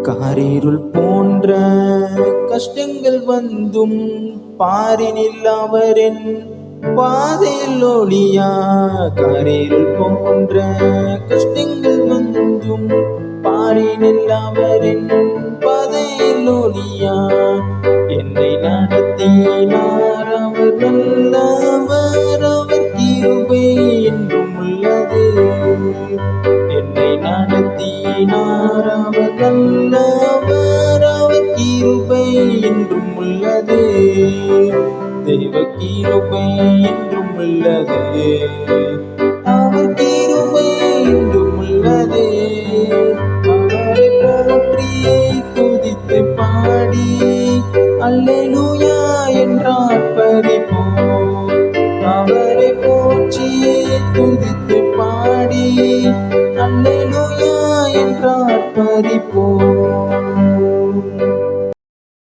காரிருள் போன்ற கஷ்டங்கள் வந்தும் பாரினில் அவரின் பாதையில் ஒளியா. காரிருள் போன்ற கஷ்டங்கள் வந்தும் பாரினில் அவரின் பாதையில் ஒளியா. என்னை நடத்தினார் அவர் நல்லவர், அவர் கிருபை என்றும் உள்ளது. என்னை நடத்தினார் அவர் நல்லவர், அவர் கிருபை என்றும் உள்ளது. தெய்வ கிருபை என்றும் உள்ளது, அவர் கிருபை என்றும் உள்ளது. அவரை போற்றி துதித்து பாடி அல்லேலூயா என்றார்ப்பரிப்போம். அவரை போற்றி துதித்து பாடி அல்லேலூயா என்றார்ப்பரிப்போம்.